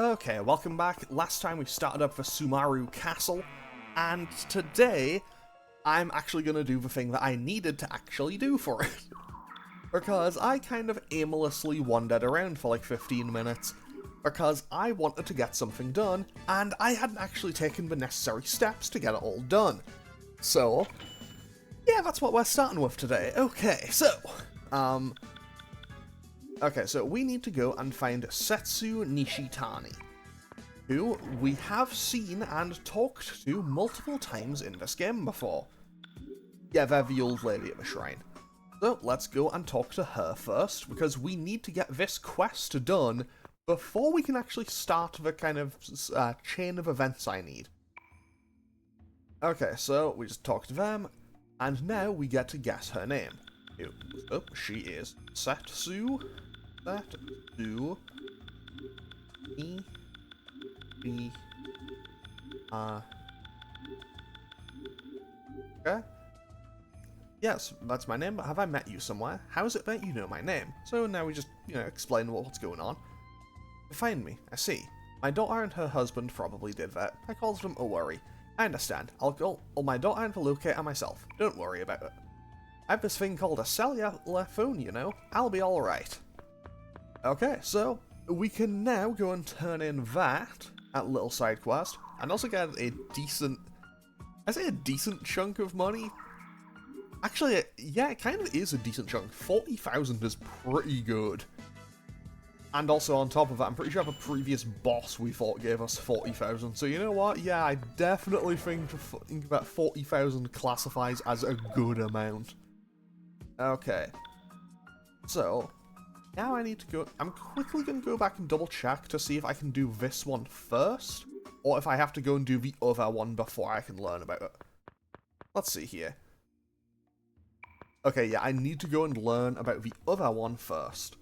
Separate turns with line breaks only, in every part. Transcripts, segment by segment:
Okay, welcome back. Last time we started up for Sumaru Castle, and today I'm actually going to do the thing that I needed to actually do for it. Because I kind of aimlessly wandered around for like 15 minutes, because I wanted to get something done, and I hadn't actually taken the necessary steps to get it all done. So, yeah, that's what we're starting with today. Okay, so we need to go and find Setsu Nishitani, who we have seen and talked to multiple times in this game before. Yeah, they're the old lady at the shrine. So let's go and talk to her first, because we need to get this quest done before we can actually start the kind of chain of events I need. Okay, so we just talked to them, and now we get to guess her name. Oh, she is Setsu. Setsu. Okay. Yes, that's my name, but have I met you somewhere? How is it that you know my name? So now we just, explain what's going on. To find me, I see. My daughter and her husband probably did that. I called them a worry. I understand. I'll call my daughter and locate her myself. Don't worry about it. I have this thing called a cellular phone, you know. I'll be alright. Okay, so we can now go and turn in that at little side quest, and also get a decent, I say a decent chunk of money. Actually, yeah, it kind of is a decent chunk. 40,000 is pretty good. And also on top of that, I'm pretty sure the previous boss we fought gave us 40,000. So you know what? Yeah, I definitely think that 40,000 classifies as a good amount. Okay. So, now I need to go... I'm quickly going to go back and double check to see if I can do this one first, or if I have to go and do the other one before I can learn about it. Let's see here. Okay, yeah, I need to go and learn about the other one first.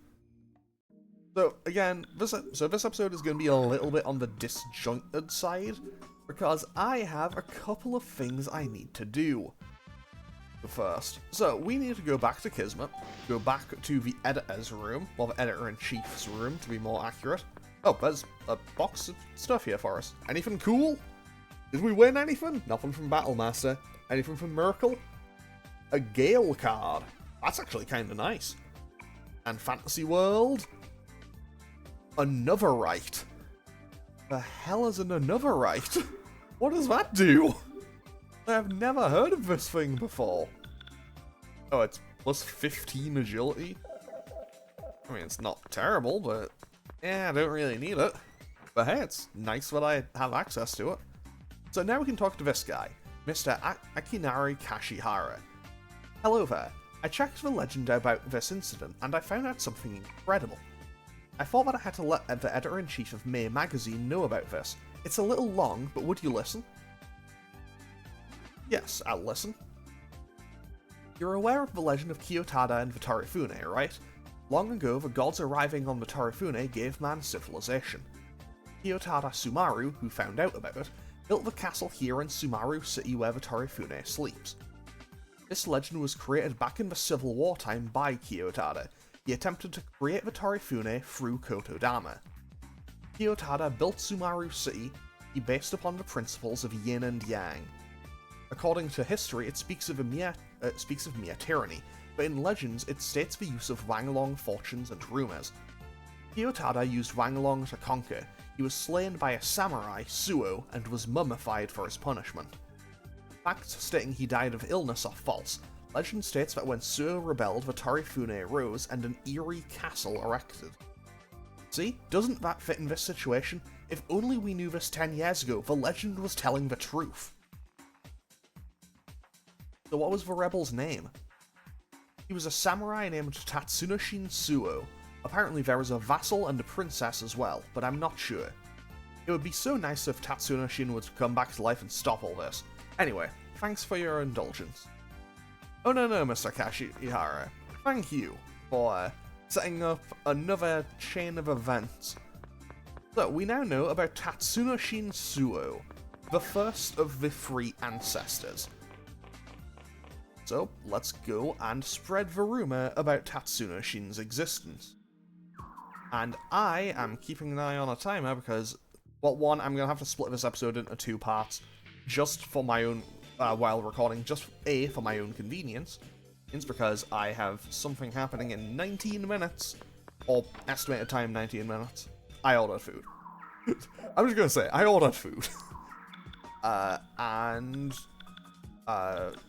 So, again, this episode is going to be a little bit on the disjointed side, because I have a couple of things I need to do first. So, we need to go back to Kismet, go back to the editor's room, well, the editor-in-chief's room, to be more accurate. Oh, there's a box of stuff here for us. Anything cool? Did we win anything? Nothing from Battlemaster. Anything from Miracle? A Gale card. That's actually kind of nice. And Fantasy World? Another right. The hell is an another right? What does that do? I've never heard of this thing before. Oh, it's plus 15 agility? I mean, it's not terrible, but yeah, I don't really need it. But hey, it's nice that I have access to it. So now we can talk to this guy, Mr. Akinari Kashihara. Hello there. I checked the legend about this incident, and I found out something incredible. I thought that I had to let the editor-in-chief of May magazine know about this. It's a little long, but would you listen? Yes, I'll listen. You're aware of the legend of Kiyotada and the Tarifune, right? Long ago, the gods arriving on the Tarifune gave man civilization. Kiyotada Sumaru, who found out about it, built the castle here in Sumaru City where the Tarifune sleeps. This legend was created back in the Civil War time by Kiyotada. He attempted to create the Tarifune through Kotodama. Kiyotada built Sumaru City based upon the principles of yin and yang. According to history, it speaks of mere tyranny, but in legends it states the use of Wanglong fortunes and rumors. Kiyotada used Wanglong to conquer. He was slain by a samurai, Suou, and was mummified for his punishment. Facts stating he died of illness are false. Legend states that when Suou rebelled, the Tarifune rose and an eerie castle erected. See? Doesn't that fit in this situation? If only we knew this 10 years ago, the legend was telling the truth. So what was the rebel's name? He was a samurai named Tatsunoshin Suou. Apparently there was a vassal and a princess as well, but I'm not sure. It would be so nice if Tatsunoshin would come back to life and stop all this. Anyway, thanks for your indulgence. Oh no, Mr. Kashihara. Thank you for setting up another chain of events. So, we now know about Tatsunoshin Suou, the first of the 3 ancestors. So, let's go and spread the rumor about Tatsunoshin's existence. And I am keeping an eye on a timer because, well, one, I'm going to have to split this episode into 2 parts just for my own, while recording, just A, for my own convenience. It's because I have something happening in 19 minutes, or estimated time 19 minutes. I ordered food. I'm just going to say, I ordered food.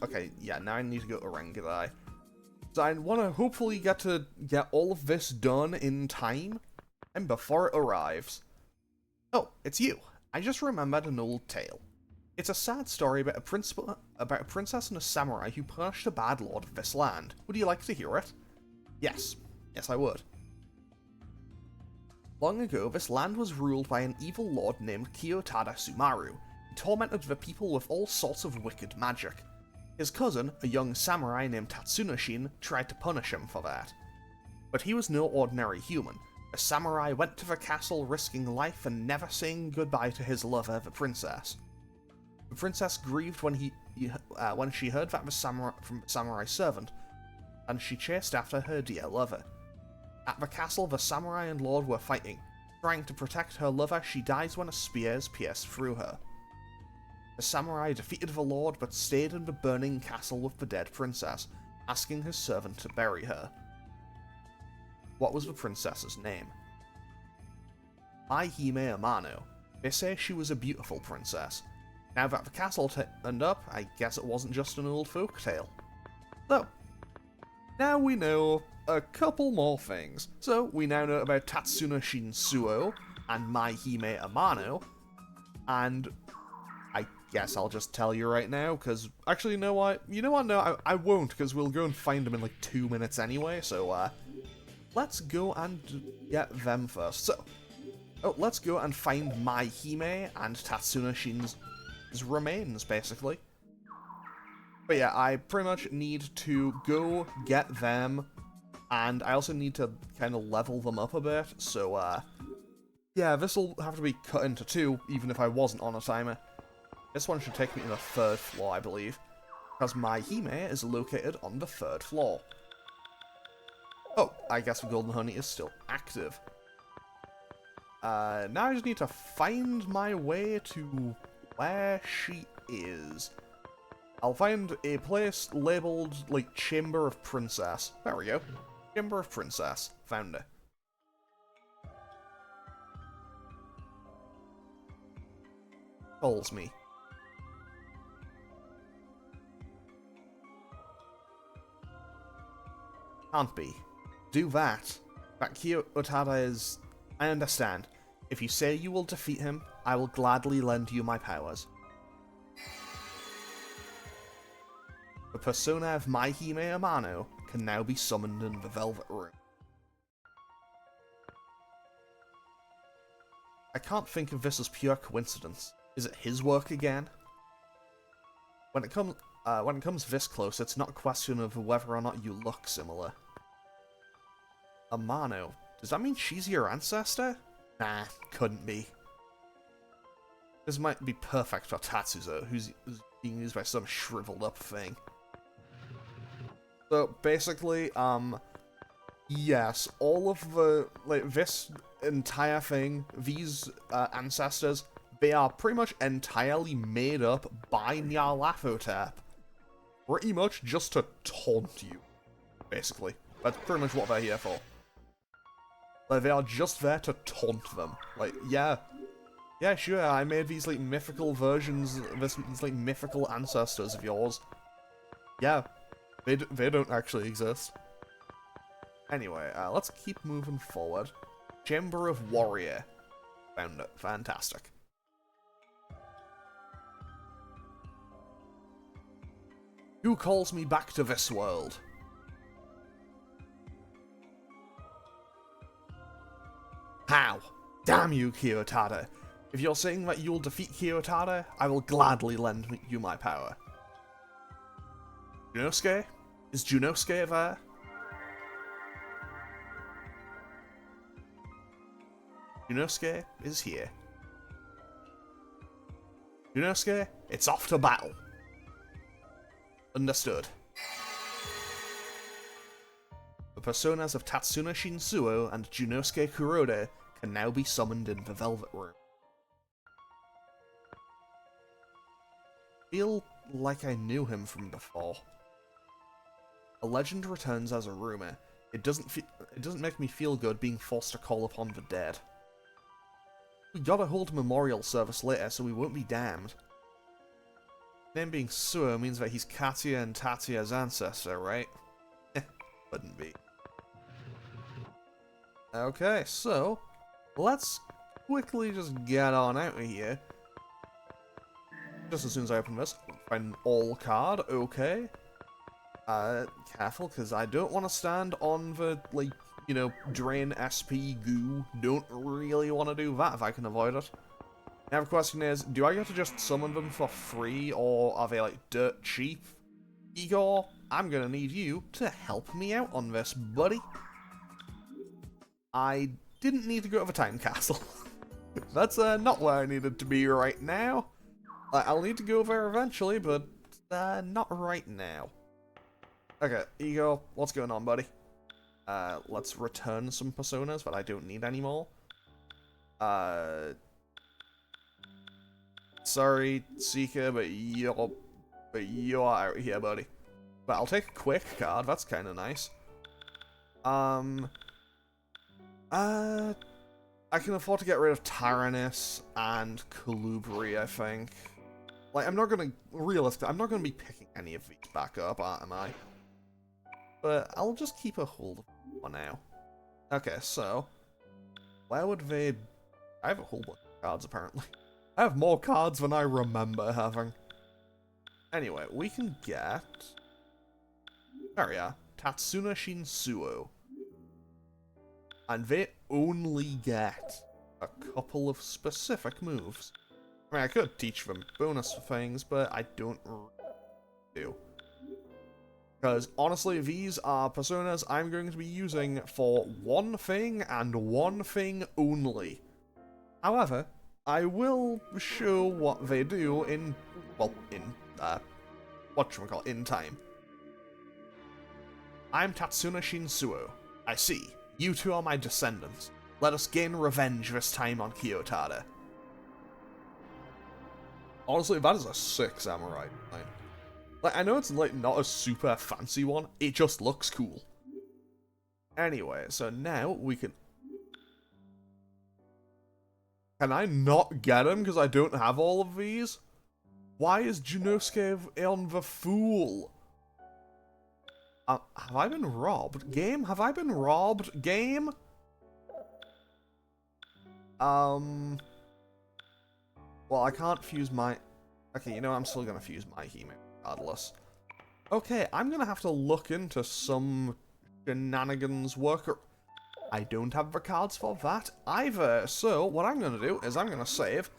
Okay, yeah, now I need to go to Rangadai. So I want to hopefully get all of this done in time, and before it arrives. Oh, it's you. I just remembered an old tale. It's a sad story about a princess and a samurai who punished a bad lord of this land. Would you like to hear it? Yes. Yes, I would. Long ago, this land was ruled by an evil lord named Kiyotada Sumaru, who tormented the people with all sorts of wicked magic. His cousin, a young samurai named Tatsunoshin, tried to punish him for that. But he was no ordinary human. The samurai went to the castle risking life and never saying goodbye to his lover, the princess. The princess grieved when she heard that from the samurai servant, and she chased after her dear lover. At the castle, the samurai and lord were fighting. Trying to protect her lover, she dies when a spear is pierced through her. The samurai defeated the lord, but stayed in the burning castle with the dead princess, asking his servant to bury her. What was the princess's name? Maihime Amano. They say she was a beautiful princess. Now that the castle turned up, I guess it wasn't just an old folk tale. So, now we know a couple more things. So, we now know about Tatsunoshin Suou and Maihime Amano, and I guess I'll just tell you right now, because actually, you know what? No, I won't, because we'll go and find them in like 2 minutes anyway, so, let's go and get them first. So, let's go and find Maihime and Tatsunoshin's remains, basically. But yeah, I pretty much need to go get them, and I also need to kind of level them up a bit, so, yeah, this will have to be cut into 2, even if I wasn't on a timer. This one should take me to the 3rd floor, I believe, because Maihime is located on the 3rd floor. Oh, I guess the Golden Honey is still active. Now I just need to find my way to where she is. I'll find a place labeled, like, Chamber of Princess. There we go. Chamber of Princess. Found it. Calls me. Can't be. Do that. That Kiyotada is... I understand. If you say you will defeat him, I will gladly lend you my powers. The persona of Maihime Amano can now be summoned in the Velvet Room. I can't think of this as pure coincidence. Is it his work again? When it comes this close, it's not a question of whether or not you look similar. Amano. Does that mean she's your ancestor? Nah, couldn't be. This might be perfect for Tatsuzou, who's being used by some shriveled up thing. So, basically, yes, all of the, like, this entire thing, these ancestors, they are pretty much entirely made up by Nyarlathotep. Pretty much just to taunt you, basically. That's pretty much what they're here for. Like, they are just there to taunt them. Like, yeah, sure, I made these, like, mythical versions, these, like, mythical ancestors of yours. Yeah, they don't actually exist. Anyway, let's keep moving forward. Chamber of Warrior. Found it. Fantastic. Who calls me back to this world? How? Damn you, Kiyotada. If you're saying that you'll defeat Kiyotada, I will gladly lend you my power. Junosuke? Is Junosuke there? Junosuke is here. Junosuke, it's off to battle. Understood. The personas of Tatsunoshin Suou and Junosuke Kurode can now be summoned in the Velvet Room. Feel like I knew him from before. A legend returns as a rumor. It doesn't make me feel good being forced to call upon the dead. We gotta hold a memorial service later, so we won't be damned. Name being Suou means that he's Katia and Tatia's ancestor, right? Wouldn't be. Okay, so let's quickly just get on out of here. Just as soon as I open this, find an all card, okay. Careful, because I don't want to stand on the, like, you know, drain SP goo. Don't really want to do that if I can avoid it. Now the question is, do I get to just summon them for free, or are they, like, dirt cheap? Igor, I'm gonna need you to help me out on this, buddy. I didn't need to go to the time castle. That's not where I needed to be right now. I'll need to go there eventually, but not right now. Okay, Igor, what's going on, buddy? Let's return some personas that I don't need anymore. Sorry, Seeker, but you're out here, buddy. But I'll take a quick card, that's kind of nice. I can afford to get rid of Tyrannus and Colubri, I think. Like, I'm not gonna be picking any of these back up, am I? But I'll just keep a hold of them for now. Okay, so where would they... I have a whole bunch of cards, apparently. I have more cards than I remember having. Anyway, we can get... There we are. Tatsunoshin Suou. And they only get a couple of specific moves. I mean, I could teach them bonus things, but I don't do. Because, honestly, these are personas I'm going to be using for one thing and one thing only. However, I will show what they do in, well, in time. I'm Tatsunoshin Suou. I see. You two are my descendants. Let us gain revenge this time on Kyotada. Honestly, that is a sick samurai design. Like, I know it's, like, not a super fancy one, it just looks cool. Anyway, so now we can... Can I not get him because I don't have all of these? Why is Junosuke on the Fool? Have I been robbed? Game? Have I been robbed? Game? Well, I can't fuse my... Okay, you know, I'm still gonna fuse my Hime regardless. Okay, I'm gonna have to look into some shenanigans worker... I don't have the cards for that either, so what I'm gonna do is I'm gonna save,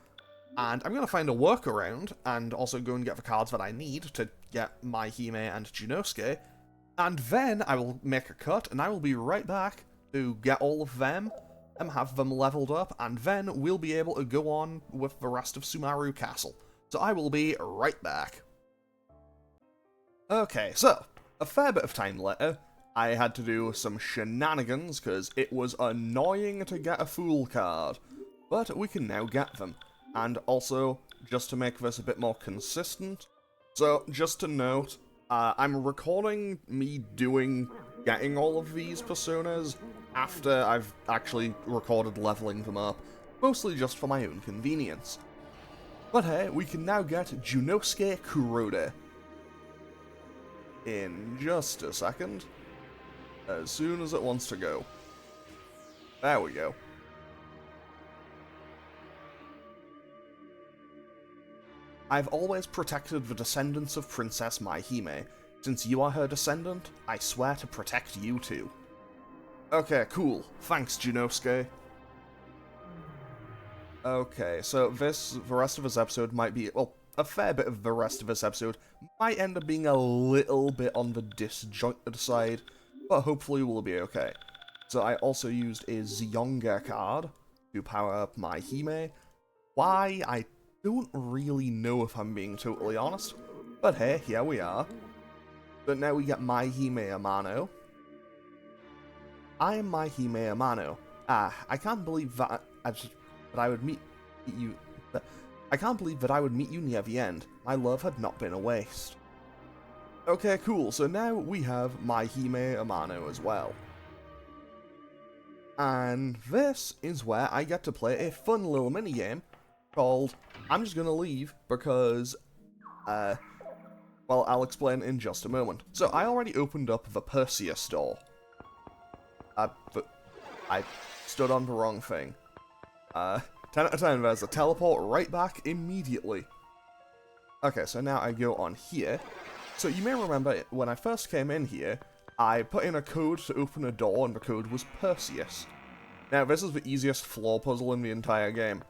and I'm gonna find a workaround, and also go and get the cards that I need to get my Hime and Junosuke, and then I will make a cut, and I will be right back to get all of them, and have them leveled up, and then we'll be able to go on with the rest of Sumaru Castle. So I will be right back. Okay, so, a fair bit of time later, I had to do some shenanigans, because it was annoying to get a Fool card. But we can now get them. And also, just to make this a bit more consistent, so just to note, I'm recording me getting all of these personas after I've actually recorded leveling them up, mostly just for my own convenience. But hey, we can now get Junosuke Kurode. In just a second. As soon as it wants to go. There we go. I've always protected the descendants of Princess Maihime. Since you are her descendant, I swear to protect you too. Okay, cool. Thanks, Junosuke. Okay, so the rest of this episode might be, well, a fair bit of the rest of this episode might end up being a little bit on the disjointed side, but hopefully we'll be okay. So I also used a Zyonga card to power up my Hime. Why? I don't really know if I'm being totally honest, but hey, here we are. But now we get my Hime Amano. I am my Hime Amano. I can't believe that I would meet you. I can't believe that I would meet you near the end. My love had not been a waste. Okay, cool. So now we have my Hime Amano as well. And this is where I get to play a fun little minigame called I'm just gonna leave because, well, I'll explain in just a moment. So I already opened up the Persia store. But I stood on the wrong thing. 10 out of 10, there's a teleport right back immediately. Okay, so now I go on here. So you may remember when I first came in here, I put in a code to open a door and the code was Perseus. Now this is the easiest floor puzzle in the entire game.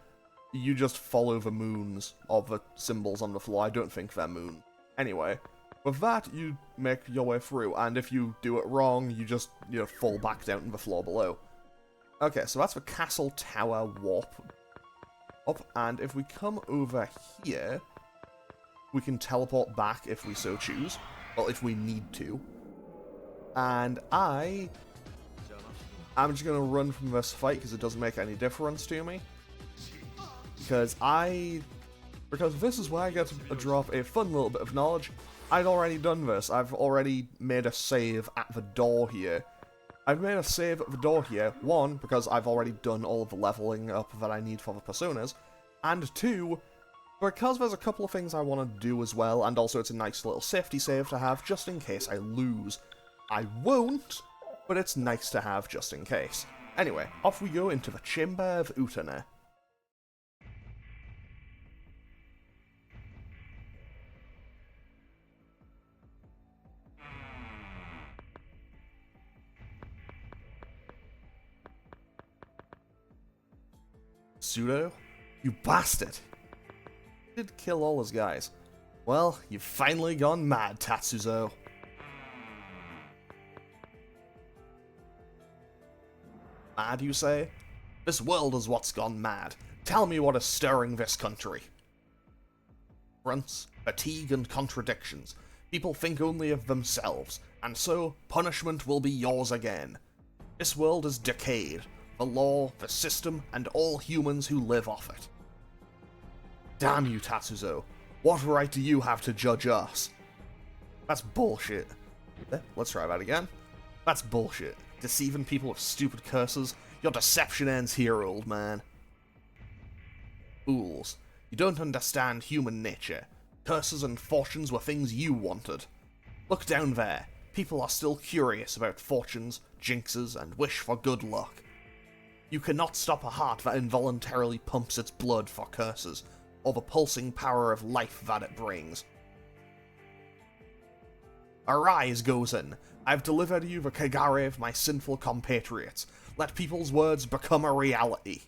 You just follow the moons of the symbols on the floor. I don't think they're moon. Anyway, with that you make your way through, and if you do it wrong, you just, fall back down to the floor below. Okay, so that's the castle tower warp up, and if we come over here, we can teleport back if we so choose. Well, if we need to. And I'm just going to run from this fight because it doesn't make any difference to me. Because this is where I get to drop a fun little bit of knowledge. I'd already done this. I've already made a save at the door here. I've made a save at the door here, one, because I've already done all of the leveling up that I need for the personas, and two, because there's a couple of things I want to do as well, and also it's a nice little safety save to have just in case I lose. I won't, but it's nice to have just in case. Anyway, off we go into the Chamber of Utana. Suou? You bastard! You did kill all his guys. Well, you've finally gone mad, Tatsuzou. Mad, you say? This world is what's gone mad. Tell me what is stirring this country. Grunts, fatigue, and contradictions. People think only of themselves, and so punishment will be yours again. This world is decayed. The law, the system, and all humans who live off it. Damn you, Tatsuzou. What right do you have to judge us? That's bullshit. Let's try that again. That's bullshit. Deceiving people with stupid curses. Your deception ends here, old man. Fools. You don't understand human nature. Curses and fortunes were things you wanted. Look down there. People are still curious about fortunes, jinxes, and wish for good luck. You cannot stop a heart that involuntarily pumps its blood for curses, or the pulsing power of life that it brings. Arise, Gozen! I've delivered you the Kagare of my sinful compatriots. Let people's words become a reality.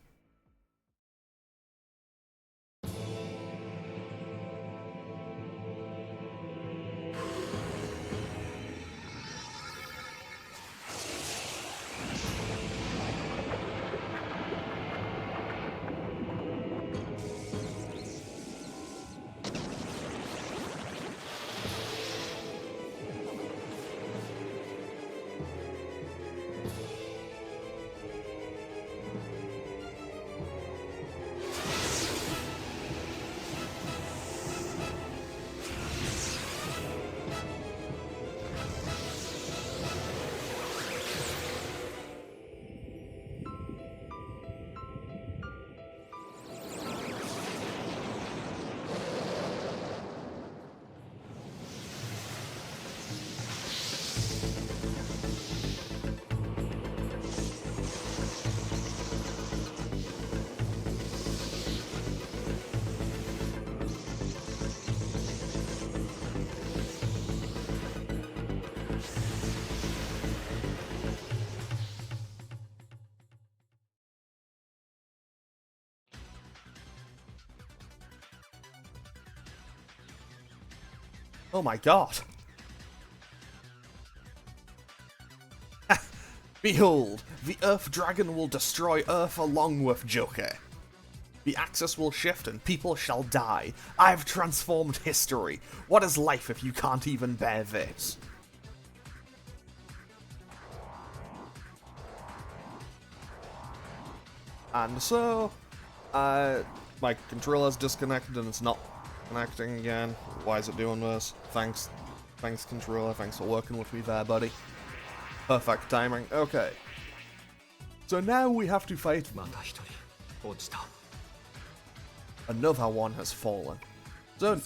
Oh my god. Behold, the Earth Dragon will destroy Earth along with Joker. The axis will shift and people shall die. I've transformed history. What is life if you can't even bear this? And so, my controller's disconnected and it's not connecting again. Why is it doing this? Thanks controller, thanks for working with me there, buddy. Perfect timing. Okay. So now we have to fight. Another one has fallen. So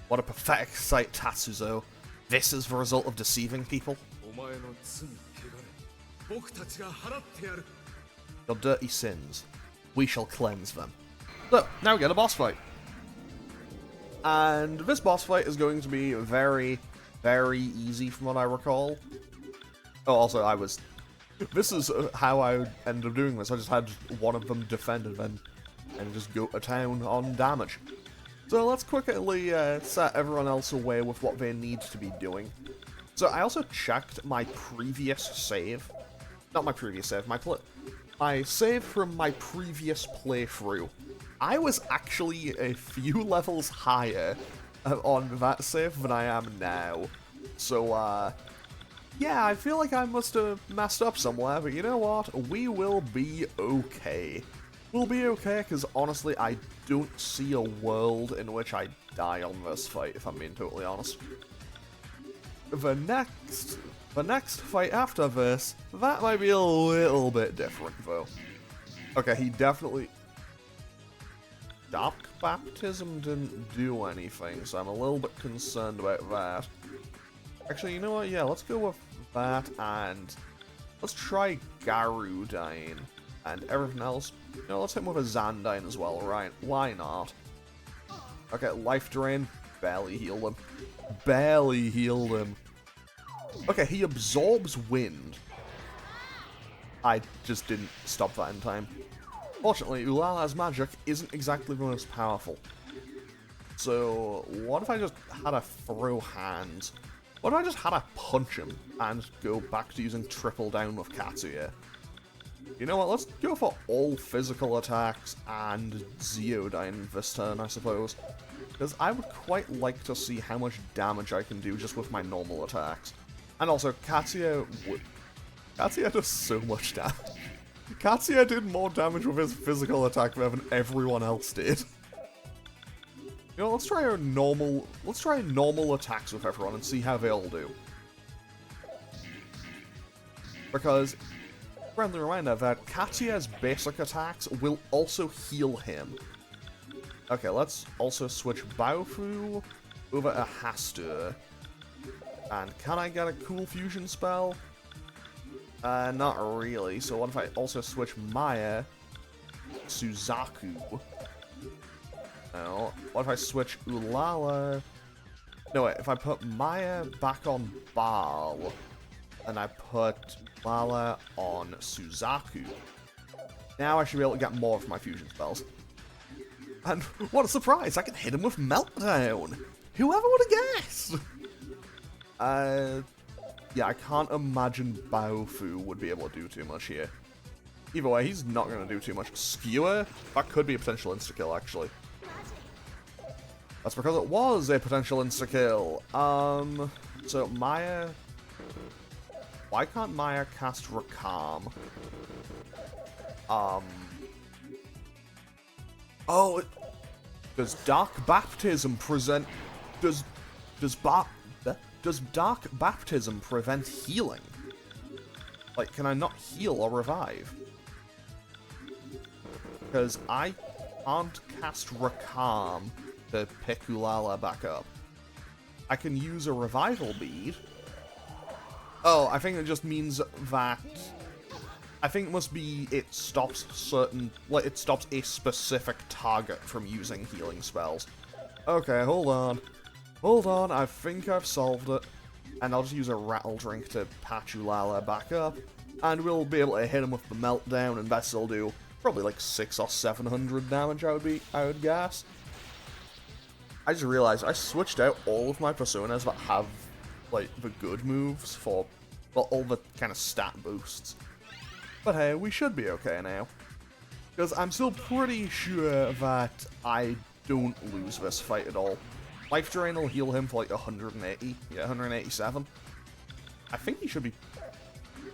what a pathetic sight, Tatsuzou. This is the result of deceiving people. Your dirty sins. We shall cleanse them. So, now we get a boss fight. And this boss fight is going to be very, very easy from what I recall. Oh, also, this is how I ended up doing this. I just had one of them defend and just go to town on damage. So let's quickly set everyone else away with what they need to be doing. So I also checked my previous save. Not my previous save, my save from my previous playthrough. I was actually a few levels higher on that save than I am now. So, yeah, I feel like I must have messed up somewhere, but you know what? We will be okay. We'll be okay, because honestly, I don't see a world in which I die on this fight, if I'm being totally honest. The next fight after this, that might be a little bit different, though. Okay, he definitely... Dark Baptism didn't do anything, so I'm a little bit concerned about that. Actually, you know what? Yeah, let's go with that, and let's try Garudine. And everything else, you know, let's hit him with a Zandine as well, right? Why not? Okay, Life Drain, barely healed him. Barely healed him. Okay, he absorbs wind. I just didn't stop that in time. Fortunately, Ulala's magic isn't exactly the most powerful. So, what if I just had a throw hand? What if I just had a punch him and go back to using triple down with Katsuya? You know what, let's go for all physical attacks and Zeodyne this turn, I suppose. Because I would quite like to see how much damage I can do just with my normal attacks. And also, Katsuya does so much damage. Katsuya did more damage with his physical attack than everyone else did. You know, let's try normal attacks with everyone and see how they all do. Because, friendly reminder that Katsuya's basic attacks will also heal him. Okay, let's also switch Baofu over to Hastur. And can I get a cool fusion spell? Not really. So what if I also switch Maya Suzaku? No. What if I switch Ulala? No, wait. If I put Maya back on Baal, and I put Ulala on Suzaku, now I should be able to get more of my fusion spells. And what a surprise! I can hit him with Meltdown! Whoever would have guessed? Yeah, I can't imagine Baofu would be able to do too much here. Either way, he's not going to do too much. Skewer? That could be a potential insta-kill, actually. That's because it was a potential insta-kill. So Maya... Why can't Maya cast Rakam? Oh, does Dark Baptism present... Does Dark Baptism prevent healing? Like, can I not heal or revive? Because I can't cast Rakam to pick Ulala back up. I can use a revival bead. Oh, I think it just means that... I think it must be it stops certain... Like, it stops a specific target from using healing spells. Okay, hold on. Hold on, I think I've solved it. And I'll just use a rattle drink to patch Ulala back up. And we'll be able to hit him with the Meltdown, and that'll do probably like 600 or 700 damage, I would guess. I just realized I switched out all of my personas that have, like, the good moves for, well, all the kind of stat boosts. But hey, we should be okay now. Because I'm still pretty sure that I don't lose this fight at all. Life Drain will heal him for like 180. Yeah, 187. I think he should be...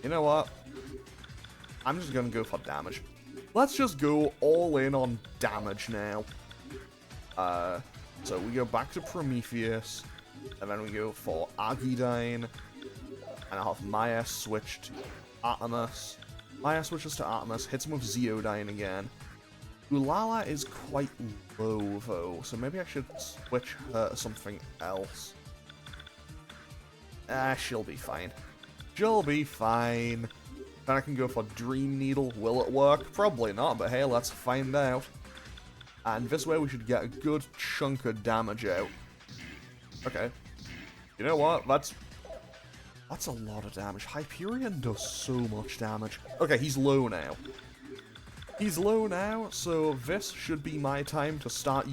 You know what? I'm just gonna go for damage. Let's just go all in on damage now. So we go back to Prometheus, and then we go for Argidyne, and I'll have Maya switch to Artemis. Maya switches to Artemis, hits him with Zeodyne again. Ulala is quite low though, so maybe I should switch her to something else. She'll be fine. She'll be fine. Then I can go for Dream Needle. Will it work? Probably not, but hey, let's find out. And this way we should get a good chunk of damage out. Okay. You know what? That's a lot of damage. Hyperion does so much damage. Okay, he's low now. He's low now, so this should be my time to start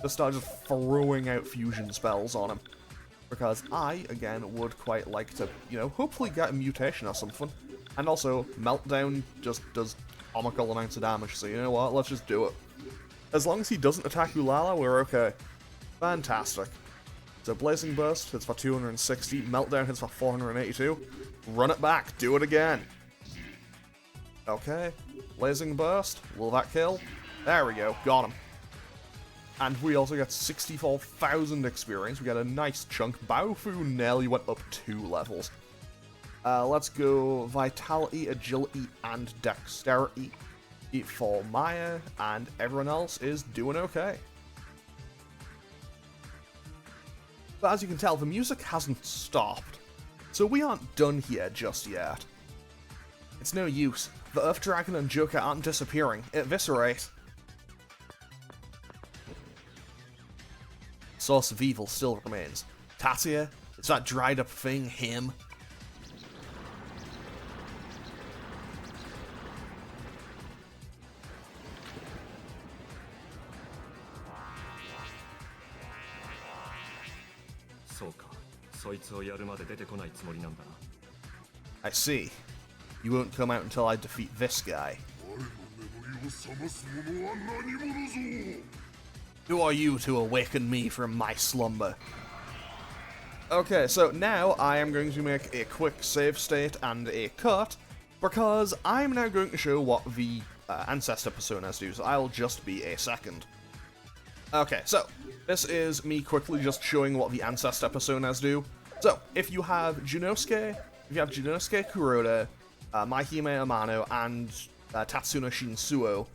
just throwing out fusion spells on him. Because I, again, would quite like to, you know, hopefully get a mutation or something. And also, Meltdown just does comical amounts of damage, so you know what, let's just do it. As long as he doesn't attack Ulala, we're okay. Fantastic. So Blazing Burst hits for 260, Meltdown hits for 482. Run it back, do it again. Okay, Blazing Burst, will that kill? There we go, got him. And we also get 64,000 experience, we get a nice chunk. Baofu nearly went up 2 levels. Let's go Vitality, Agility, and Dexterity for Maya, and everyone else is doing okay. But as you can tell, the music hasn't stopped, so we aren't done here just yet. It's no use. The Earth Dragon and Joker aren't disappearing. Eviscerate. Source of evil still remains. Tatsuya? It's that dried up thing, him? I see. You won't come out until I defeat this guy. Who are you to awaken me from my slumber? Okay, so now I am going to make a quick save state and a cut, because I'm now going to show what the Ancestor Personas do, so I'll just be a second. Okay, so this is me quickly just showing what the Ancestor Personas do. So, if you have Junosuke Kuroda, Maihime Amano, and Tatsunoshin Suou,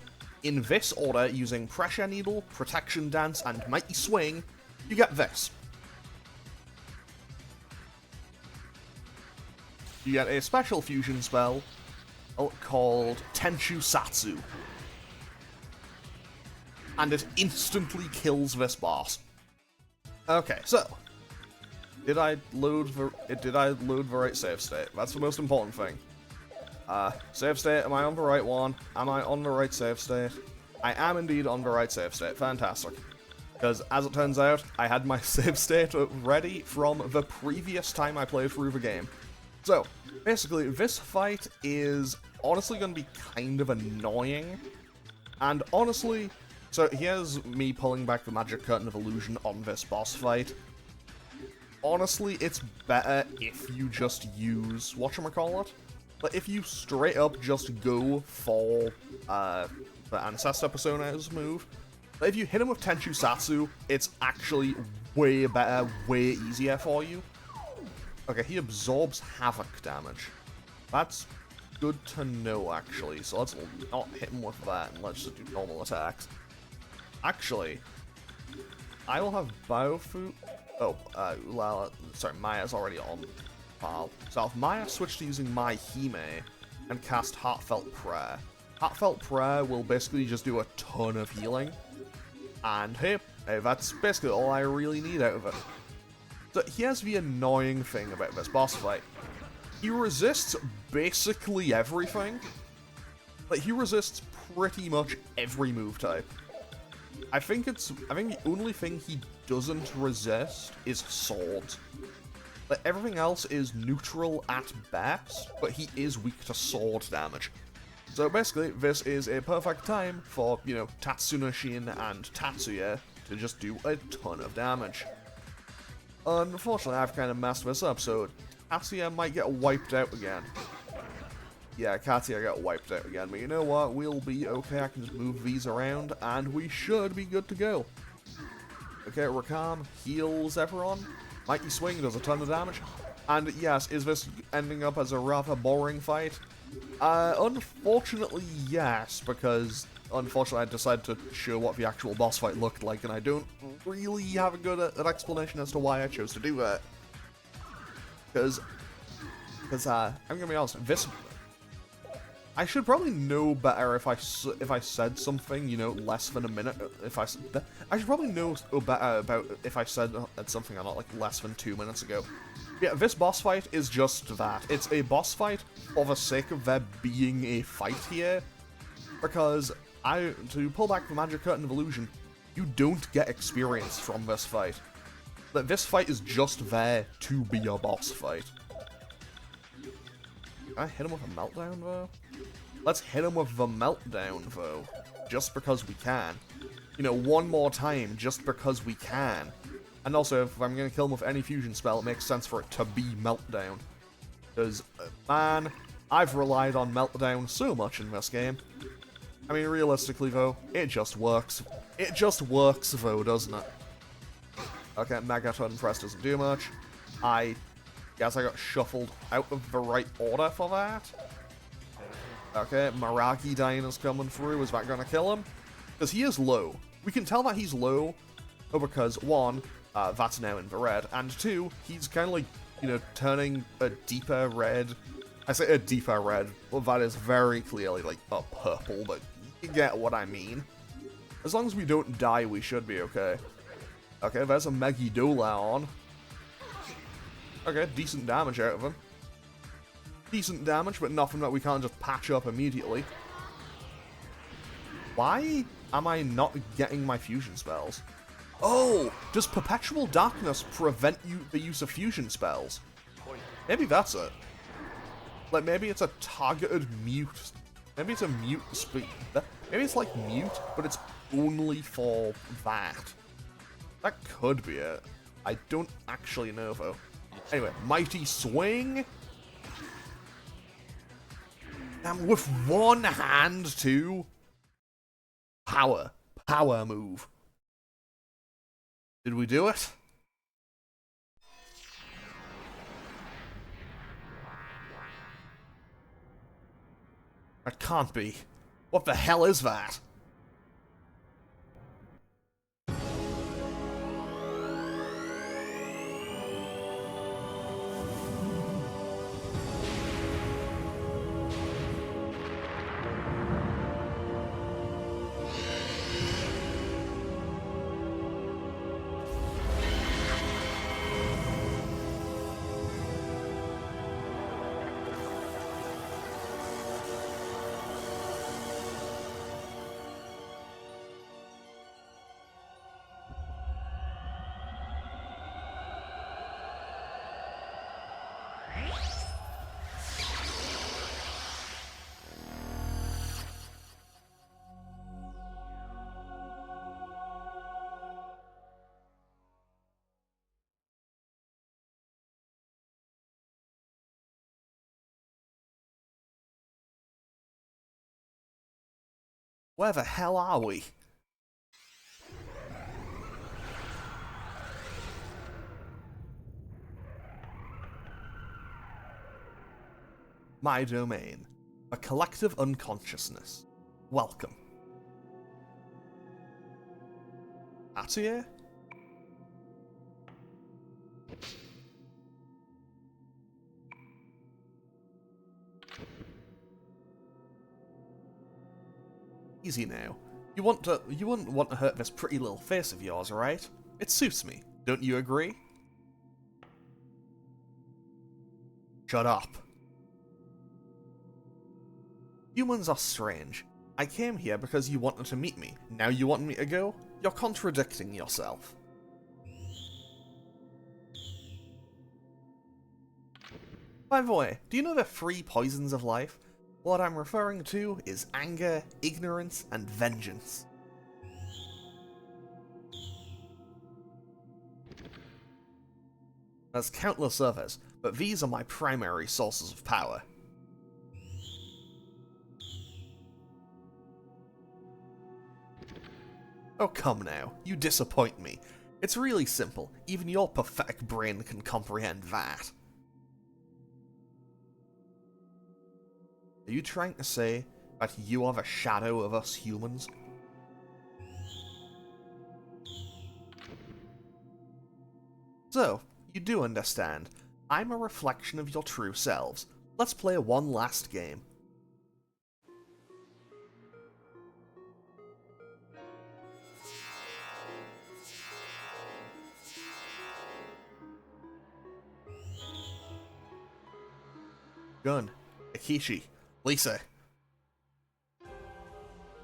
in this order, using Pressure Needle, Protection Dance, and Mighty Swing, you get this. You get a special fusion spell called Tenchu Satsu. And it instantly kills this boss. Okay, so did I load the right save state? That's the most important thing. Save state, am I on the right one? Am I on the right save state? I am indeed on the right save state. Fantastic. Because, as it turns out, I had my save state ready from the previous time I played through the game. So, basically, this fight is honestly going to be kind of annoying. And honestly, so here's me pulling back the magic curtain of illusion on this boss fight. Honestly, it's better if you just use whatchamacallit. But if you straight up just go for the Ancestor Personas move, but if you hit him with Tenchu Satsu, it's actually way better, way easier for you. Okay, he absorbs Havoc damage. That's good to know, actually. So let's not hit him with that, and let's just do normal attacks. Actually, I will have Baofu... Oh, Ulala... Sorry, Maya's already on file. So I'll have Maya switch to using Maihime and cast Heartfelt Prayer. Heartfelt Prayer will basically just do a ton of healing. And hey, that's basically all I really need out of it. So here's the annoying thing about this boss fight. He resists basically everything. Like, he resists pretty much every move type. I think the only thing he doesn't resist is swords. Like, everything else is neutral at best, but he is weak to sword damage. So basically, this is a perfect time for, you know, Tatsunoshin and Tatsuya to just do a ton of damage. Unfortunately, I've kind of messed this up, so Katia might get wiped out again. Yeah, Katia got wiped out again, but you know what? We'll be okay. I can just move these around, and we should be good to go. Okay, Rakam heals everyone. Mighty Swing does a ton of damage. And yes, is this ending up as a rather boring fight? Unfortunately, yes, because unfortunately I decided to show what the actual boss fight looked like, and I don't really have a good an explanation as to why I chose to do that. Because I'm gonna be honest, this... I should probably know better if I said something, you know, less than a minute. I should probably know better about if I said something or not, like, less than 2 minutes ago. Yeah, this boss fight is just that. It's a boss fight for the sake of there being a fight here. Because, to pull back the magic curtain of illusion, you don't get experience from this fight. Like, this fight is just there to be a boss fight. Can I hit him with a meltdown, though? Let's hit him with the meltdown, though. Just because we can. You know, one more time, just because we can. And also, if I'm going to kill him with any fusion spell, it makes sense for it to be meltdown. Because, man, I've relied on meltdown so much in this game. I mean, realistically, though, it just works. It just works, though, doesn't it? Okay, Megaton Press doesn't do much. I guess I got shuffled out of the right order for that. Okay, Maragi Dyna's coming through. Is that going to kill him? Because he is low. We can tell that he's low because, one, that's now in the red, and two, he's kind of like, you know, turning a deeper red. I say a deeper red, well, that is very clearly like a purple, but you get what I mean. As long as we don't die, we should be okay. Okay, there's a Megidola on. Okay, decent damage out of him. Decent damage, but nothing that we can't just patch up immediately. Why am I not getting my fusion spells? Oh, does Perpetual Darkness prevent the use of fusion spells? Maybe that's it. Like, maybe it's a targeted mute. Maybe it's a mute speed. Maybe it's like mute, but it's only for that. That could be it. I don't actually know, though. Anyway, Mighty Swing. And with one hand, too. Power. Power move. Did we do it? That can't be. What the hell is that? Where the hell are we? My domain. A collective unconsciousness. Welcome. Atia? Easy now. You wouldn't want to hurt this pretty little face of yours, right? It suits me. Don't you agree? Shut up. Humans are strange. I came here because you wanted to meet me. Now you want me to go? You're contradicting yourself. By the way, do you know the 3 poisons of life? What I'm referring to is anger, ignorance, and vengeance. There's countless others, but these are my primary sources of power. Oh come now, you disappoint me. It's really simple, even your pathetic brain can comprehend that. Are you trying to say that you are the shadow of us humans? So, you do understand. I'm a reflection of your true selves. Let's play one last game. Gun, Akishi, Lisa.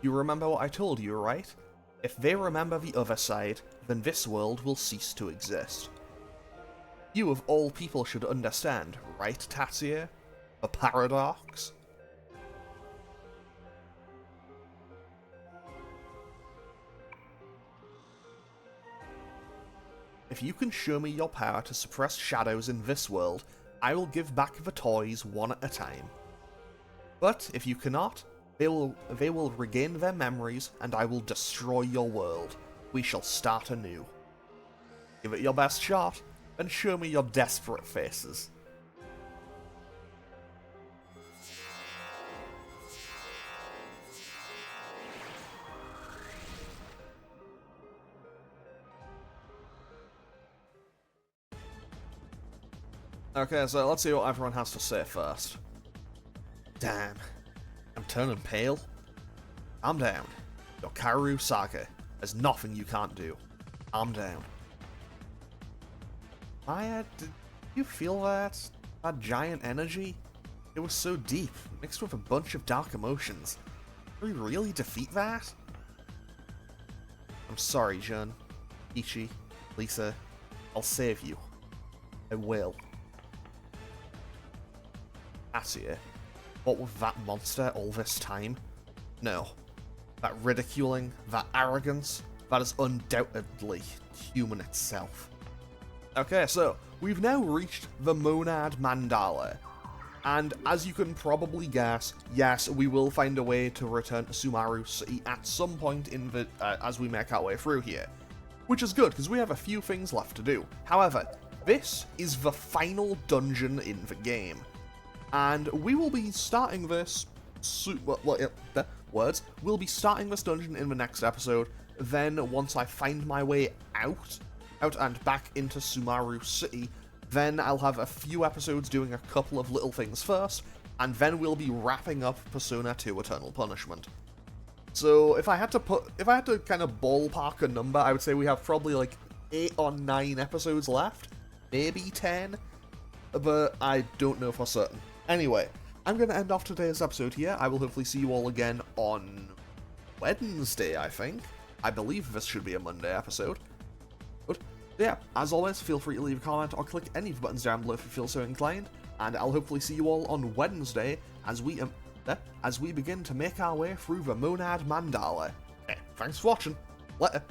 You remember what I told you, right? If they remember the other side, then this world will cease to exist. You of all people should understand, right, Tatsuya? The paradox? If you can show me your power to suppress shadows in this world, I will give back the toys one at a time. But if you cannot, they will regain their memories and I will destroy your world. We shall start anew. Give it your best shot, and show me your desperate faces. Okay, so let's see what everyone has to say first. Damn, I'm turning pale. Calm down. Your Karu Saga. There's nothing you can't do. Calm down. Maya, did you feel that? That giant energy? It was so deep, mixed with a bunch of dark emotions. Did we really defeat that? I'm sorry, Jun. Ichi. Lisa. I'll save you. I will. Tatsuya, what with that monster all this time? No. That ridiculing, that arrogance, that is undoubtedly human itself. Okay, so, we've now reached the Monad Mandala. And as you can probably guess, yes, we will find a way to return to Sumaru City at some point in the as we make our way through here. Which is good, because we have a few things left to do. However, this is the final dungeon in the game. And we will be starting this... We'll be starting this dungeon in the next episode. Then, once I find my way out and back into Sumaru City, then I'll have a few episodes doing a couple of little things first, and then we'll be wrapping up Persona 2 Eternal Punishment. So, if I had to kind of ballpark a number, I would say we have probably like 8 or 9 episodes left. Maybe 10. But I don't know for certain. Anyway, I'm going to end off today's episode here. I will hopefully see you all again on Wednesday, I think. I believe this should be a Monday episode. But yeah, as always, feel free to leave a comment or click any of the buttons down below if you feel so inclined. And I'll hopefully see you all on Wednesday as we begin to make our way through the Monad Mandala. Okay, thanks for watching. Later.